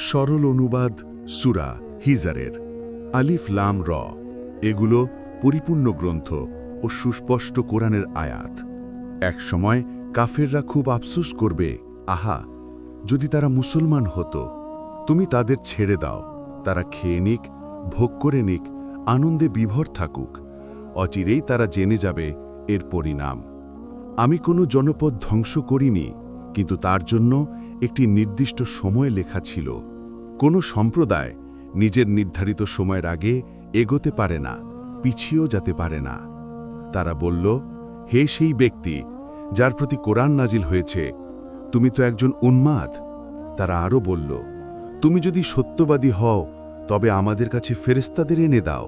সরল অনুবাদ সূরা হিজরের। আলিফ লাম র, এগুলো পরিপূর্ণ গ্রন্থ ও সুস্পষ্ট কোরআনের আয়াত। এক সময় কাফেররা খুব আফসোস করবে, আহা, যদি তারা মুসলমান হতো। তুমি তাদের ছেড়ে দাও, তারা খেয়ে নিক, ভোগ করে নিক, আনন্দে বিভোর থাকুক। অচিরেই তারা জেনে যাবে এর পরিণাম। আমি কোনো জনপদ ধ্বংস করিনি, কিন্তু তার জন্য একটি নির্দিষ্ট সময় লেখা ছিল। কোনো সম্প্রদায় নিজের নির্ধারিত সময়ের আগে এগোতে পারে না, পিছিয়েও যেতে পারে না। তারা বলল, হে সেই ব্যক্তি যার প্রতি কোরআন নাজিল হয়েছে, তুমি তো একজন উন্মাদ। তারা আরও বলল, তুমি যদি সত্যবাদী হও তবে আমাদের কাছে ফেরেশতাদের এনে দাও।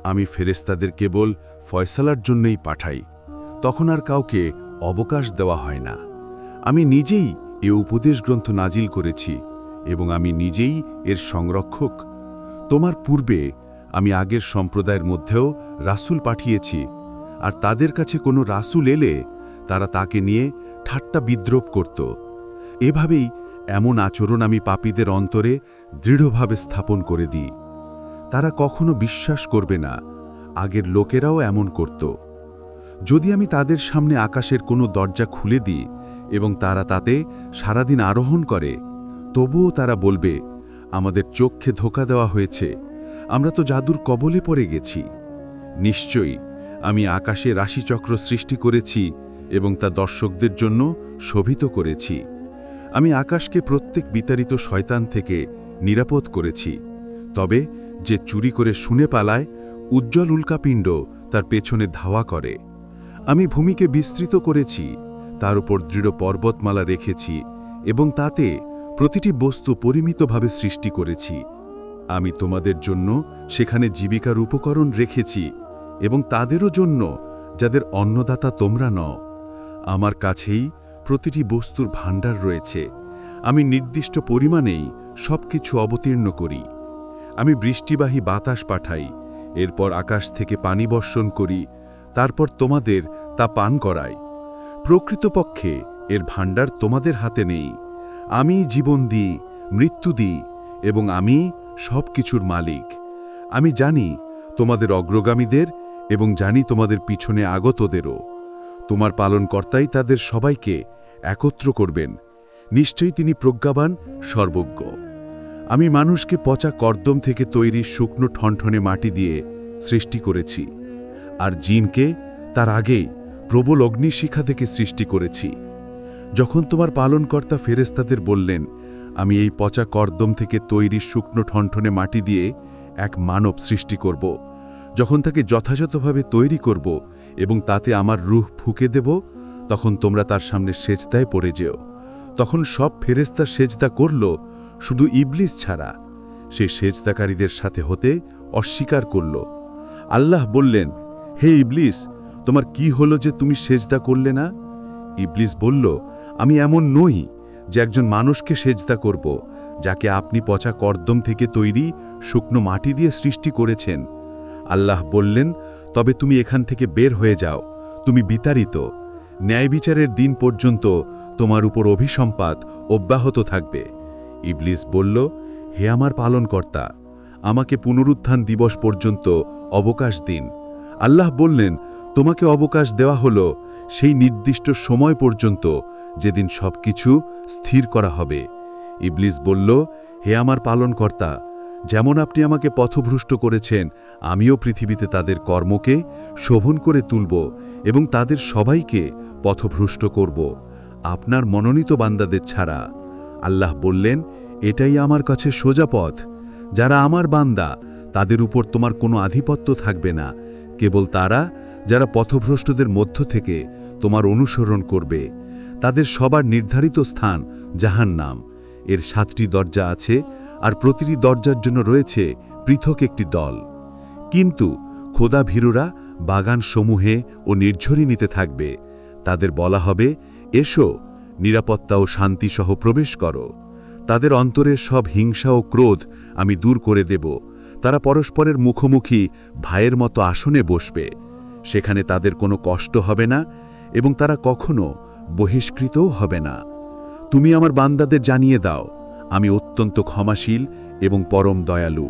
আমি ফেরেশতাদের কেবল ফয়সালার জন্যই পাঠাই, তখন আর কাউকে অবকাশ দেওয়া হয় না। আমি নিজেই এ উপদেশ গ্রন্থ নাজিল করেছি এবং আমি নিজেই এর সংরক্ষক। তোমার পূর্বে আমি আগের সম্প্রদায়ের মধ্যেও রাসূল পাঠিয়েছি, আর তাদের কাছে কোনো রাসূল এলে তারা তাকে নিয়ে ঠাট্টা বিদ্রূপ করত। এভাবেই এমন আচরণ আমি পাপীদের অন্তরে দৃঢ়ভাবে স্থাপন করে দিই। তারা কখনো বিশ্বাস করবে না, আগের লোকেরাও এমন করত। যদি আমি তাদের সামনে আকাশের কোনো দরজা খুলে দিই এবং তারা তাতে সারাদিন আরোহণ করে, তবুও তারা বলবে, আমাদের চোখে ধোঁকা দেওয়া হয়েছে, আমরা তো জাদুর কবলে পড়ে গেছি। নিশ্চয়ই আমি আকাশে রাশিচক্র সৃষ্টি করেছি এবং তা দর্শকদের জন্য শোভিত করেছি। আমি আকাশকে প্রত্যেক বিতাড়িত শয়তান থেকে নিরাপদ করেছি। তবে যে চুরি করে শুনে পালায়, উজ্জ্বল উল্কাপিণ্ড তার পেছনে ধাওয়া করে। আমি ভূমিকে বিস্তৃত করেছি, তার উপর দৃঢ় পর্বতমালা রেখেছি এবং তাতে প্রতিটি বস্তু পরিমিতভাবে সৃষ্টি করেছি। আমি তোমাদের জন্য সেখানে জীবিকার উপকরণ রেখেছি এবং তাদেরও জন্য যাদের অন্নদাতা তোমরা নও। আমার কাছেই প্রতিটি বস্তুর ভাণ্ডার রয়েছে। আমি নির্দিষ্ট পরিমাণেই সবকিছু অবতীর্ণ করি। আমি বৃষ্টিবাহী বাতাস পাঠাই, এরপর আকাশ থেকে পানি বর্ষণ করি, তারপর তোমাদের তা পান করাই। প্রকৃতপক্ষে এর ভাণ্ডার তোমাদের হাতে নেই। আমি জীবন দিই, মৃত্যু দিই এবং আমি সব কিছুর মালিক। আমি জানি তোমাদের অগ্রগামীদের এবং জানি তোমাদের পিছনে আগতদেরও। তোমার পালনকর্তাই তাদের সবাইকে একত্র করবেন। নিশ্চয়ই তিনি প্রজ্ঞাবান, সর্বজ্ঞ। আমি মানুষকে পচা কর্দম থেকে তৈরি শুকনো ঠনঠনে মাটি দিয়ে সৃষ্টি করেছি, আর জিনকে তার আগেই প্রবল অগ্নিশিখা থেকে সৃষ্টি করেছি। যখন তোমার পালনকর্তা ফেরেশতাদের বললেন, আমি এই পচা কর্দম থেকে তৈরি শুকনো ঠনঠনে মাটি দিয়ে এক মানব সৃষ্টি করব, যখন তাকে যথাযথভাবে তৈরি করব এবং তাতে আমার রূহ ফুঁকে দেব, তখন তোমরা তার সামনে সেজদায় পড়ে যেও। তখন সব ফেরেশতা সেজদা করল, শুধু ইবলিস ছাড়া। সে সেজদাকারীদের সাথে হতে অস্বীকার করল। আল্লাহ বললেন, হে ইবলিস, তোমার কি হলো যে তুমি সেজদা করলে না? ইবলিস বলল, আমি এমন নই যে একজন মানুষকে সেজদা করব, যাকে আপনি পচা কর্দম থেকে তৈরি শুকনো মাটি দিয়ে সৃষ্টি করেছেন। আল্লাহ বললেন, তবে তুমি এখান থেকে বের হয়ে যাও, তুমি বিতাড়িত। ন্যায় বিচারের দিন পর্যন্ত তোমার উপর অভিসম্পাত অব্যাহত থাকবে। ইবলিস বলল, হে আমার পালনকর্তা, আমাকে পুনরুত্থান দিবস পর্যন্ত অবকাশ দিন। আল্লাহ বললেন, তোমাকে অবকাশ দেওয়া হলো সেই নির্দিষ্ট সময় পর্যন্ত যেদিন সবকিছু স্থির করা হবে। ইবলিস বলল, হে আমার পালনকর্তা, যেমন আপনি আমাকে পথভ্রষ্ট করেছেন, আমিও পৃথিবীতে তাদের কর্মকে শোভন করে তুলব এবং তাদের সবাইকে পথভ্রষ্ট করব, আপনার মনোনীত বান্দাদের ছাড়া। আল্লাহ বললেন, এটাই আমার কাছে সোজা পথ। যারা আমার বান্দা, তাদের উপর তোমার কোনো আধিপত্য থাকবে না, কেবল তারা যারা পথভ্রষ্টদের মধ্য থেকে তোমার অনুসরণ করবে। তাদের সবার নির্ধারিত স্থান জাহান্নাম। এর 7টি দরজা আছে, আর প্রতিটি দরজার জন্য রয়েছে পৃথক একটি দল। কিন্তু খোদা ভীরুরা বাগান সমূহে ও নির্ঝরিণীতে থাকবে। তাদের বলা হবে, এসো, নিরাপত্তা ও শান্তিসহ প্রবেশ করো। তাদের অন্তরের সব হিংসা ও ক্রোধ আমি দূর করে দেব। তারা পরস্পরের মুখোমুখি ভাইয়ের মতো আসনে বসবে। সেখানে তাদের কোনো কষ্ট হবে না এবং তারা কখনো বহিষ্কৃতও হবে না। তুমি আমার বান্দাদের জানিয়ে দাও, আমি অত্যন্ত ক্ষমাশীল এবং পরম দয়ালু।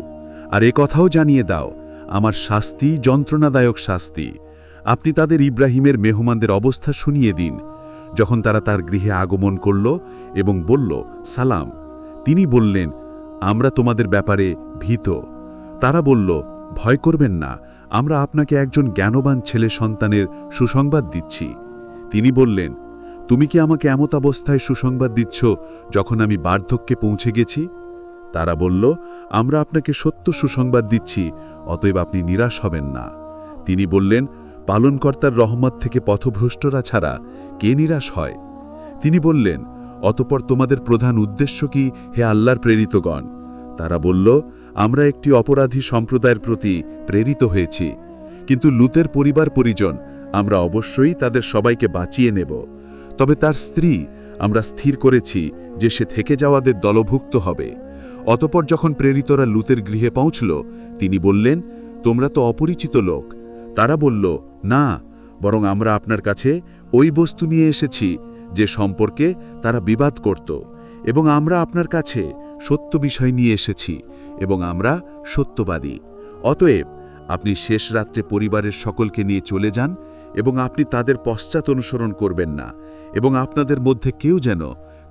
আর এ কথাও জানিয়ে দাও, আমার শাস্তি যন্ত্রণাদায়ক শাস্তি। আপনি তাদের ইব্রাহিমের মেহমানদের অবস্থা শুনিয়ে দিন, যখন তারা তার গৃহে আগমন করল এবং বলল, সালাম। তিনি বললেন, আমরা তোমাদের ব্যাপারে ভীত। তারা বলল, ভয় করবেন না, আমরা আপনাকে একজন জ্ঞানবান ছেলে সন্তানের সুসংবাদ দিচ্ছি। তিনি বললেন, তুমি কি আমাকে এমত অবস্থায় সুসংবাদ দিচ্ছ যখন আমি বার্ধক্যে পৌঁছে গেছি? তারা বলল, আমরা আপনাকে সত্য সুসংবাদ দিচ্ছি, অতএব আপনি নিরাশ হবেন না। তিনি বললেন, পালনকর্তার রহমত থেকে পথভ্রষ্টরা ছাড়া কে নিরাশ হয়? তিনি বললেন, অতঃপর তোমাদের প্রধান উদ্দেশ্য কি, হে আল্লাহর প্রেরিতগণ? তারা বলল, আমরা একটি অপরাধী সম্প্রদায়ের প্রতি প্রেরিত হয়েছি, কিন্তু লুতের পরিবার পরিজন আমরা অবশ্যই তাদের সবাইকে বাঁচিয়ে নেব। তবে তার স্ত্রী আমরা স্থির করেছি যে সে থেকে যাওয়াদের দলভুক্ত হবে। অতঃপর যখন প্রেরিতরা লুতের গৃহে পৌঁছল, তিনি বললেন, তোমরা তো অপরিচিত লোক। তারা বলল, না, বরং আমরা আপনার কাছে ওই বস্তু নিয়ে এসেছি যে সম্পর্কে তারা বিবাদ করত, এবং আমরা আপনার কাছে সত্য বিষয় নিয়ে এসেছি, এবং আমরা সত্যবাদী। অতএব আপনি শেষ রাত্রে পরিবারের সকলকে নিয়ে চলে যান, এবং আপনি তাদের পশ্চাৎ অনুসরণ করবেন না, এবং আপনাদের মধ্যে কেউ যেন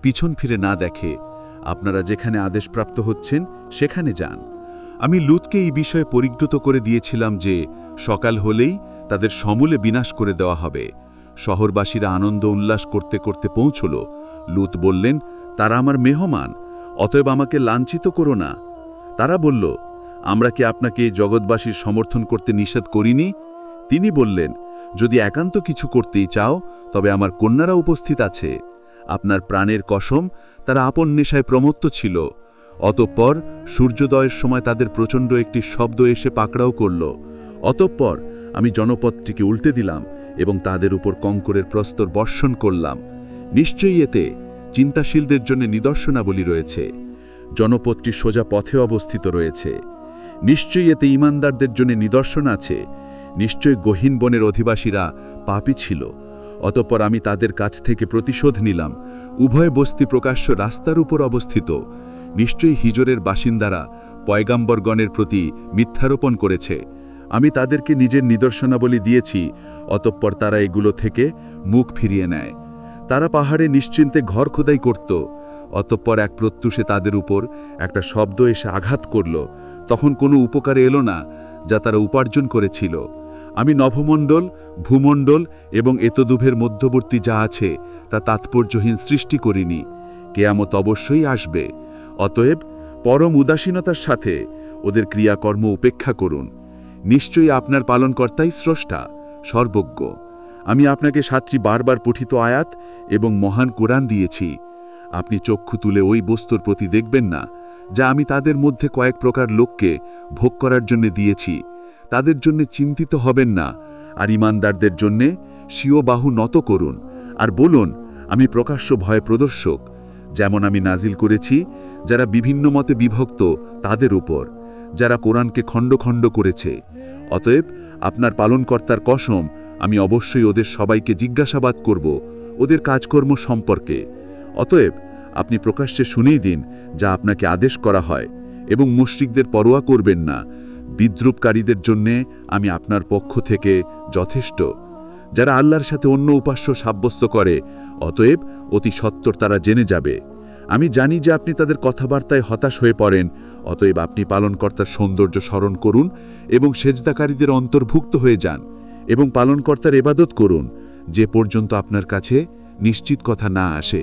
পিছন ফিরে না দেখে। আপনারা যেখানে আদেশপ্রাপ্ত হচ্ছেন সেখানে যান। আমি লুতকে এই বিষয়ে পরিজ্ঞত করে দিয়েছিলাম যে সকাল হলেই তাদের সমূলে বিনাশ করে দেওয়া হবে। শহরবাসীরা আনন্দ উল্লাস করতে করতে পৌঁছল। লুত বললেন, তারা আমার মেহমান, অতএব আমাকে লাঞ্ছিত করো না। তারা বলল, আমরা কি আপনাকে এই জগৎবাসীর সমর্থন করতে নিষেধ করিনি? তিনি বললেন, যদি একান্ত কিছু করতেই চাও, তবে আমার কন্যারা উপস্থিত আছে। আপনার প্রাণের কসম, তারা আপন নেশায় প্রমত্ত ছিল। অতঃপর সূর্যোদয়ের সময় তাদের প্রচণ্ড একটি শব্দ এসে পাকড়াও করল। অতঃপর আমি জনপদটিকে উল্টে দিলাম এবং তাদের উপর কঙ্করের প্রস্তর বর্ষণ করলাম। নিশ্চয়ই এতে চিন্তাশীলদের জন্য নিদর্শনাবলী রয়েছে। জনপদটি সোজা পথে অবস্থিত রয়েছে। নিশ্চয়ই এতে ঈমানদারদের জন্য নিদর্শন আছে। নিশ্চয় গহীন বনের অধিবাসীরা পাপী ছিল। অতঃপর আমি তাদের কাছ থেকে প্রতিশোধ নিলাম। উভয় বস্তি প্রকাশ্য রাস্তার উপর অবস্থিত। নিশ্চয়ই হিজরের বাসিন্দারা পয়গাম্বরগণের প্রতি মিথ্যারোপণ করেছে। আমি তাদেরকে নিজের নিদর্শনাবলী দিয়েছি, অতঃপর তারা এগুলো থেকে মুখ ফিরিয়ে নেয়। তারা পাহাড়ে নিশ্চিন্তে ঘর খোদাই করত। অতঃপর এক প্রত্যুষে তাদের উপর একটা শব্দ এসে আঘাত করল। তখন কোনো উপকারে এলো না যা তারা উপার্জন করেছিল। আমি নভমণ্ডল, ভূমণ্ডল এবং এতদুভের মধ্যবর্তী যা আছে তা তাৎপর্যহীন সৃষ্টি করিনি। কেয়ামত অবশ্যই আসবে। অতএব পরম উদাসীনতার সাথে ওদের ক্রিয়াকর্ম উপেক্ষা করুন। নিশ্চয়ই আপনার পালনকর্তাই স্রষ্টা, সর্বজ্ঞ। আমি আপনাকে 7টি বারবার পঠিত আয়াত এবং মহান কোরআন দিয়েছি। আপনি চক্ষু তুলে ওই বস্তুর প্রতি দেখবেন না যা আমি তাদের মধ্যে কয়েক প্রকার লোককে ভোগ করার জন্য দিয়েছি। তাদের জন্য চিন্তিত হবেন না, আর ঈমানদারদের জন্যে স্বীয় বাহু নত করুন, আর বলুন, আমি প্রকাশ্য ভয় প্রদর্শক। যেমন আমি নাজিল করেছি যারা বিভিন্ন মতে বিভক্ত তাদের উপর, যারা কোরআনকে খণ্ড খণ্ড করেছে। অতএব আপনার পালনকর্তার কসম, আমি অবশ্যই ওদের সবাইকে জিজ্ঞাসাবাদ করব ওদের কাজকর্ম সম্পর্কে। অতএব আপনি প্রকাশ্যে শুনেই দিন যা আপনাকে আদেশ করা হয়, এবং মুশরিকদের পরোয়া করবেন না। বিদ্রুপকারীদের জন্যে আমি আপনার পক্ষ থেকে যথেষ্ট। যারা আল্লাহর সাথে অন্য উপাস্য সাব্যস্ত করে, অতএব অতি সত্বর তারা জেনে যাবে। আমি জানি যে আপনি তাদের কথাবার্তায় হতাশ হয়ে পড়েন। অতএব আপনি পালনকর্তার সৌন্দর্য স্মরণ করুন এবং সেজদাকারীদের অন্তর্ভুক্ত হয়ে যান, এবং পালনকর্তার ইবাদত করুন যে পর্যন্ত আপনার কাছে নিশ্চিত কথা না আসে।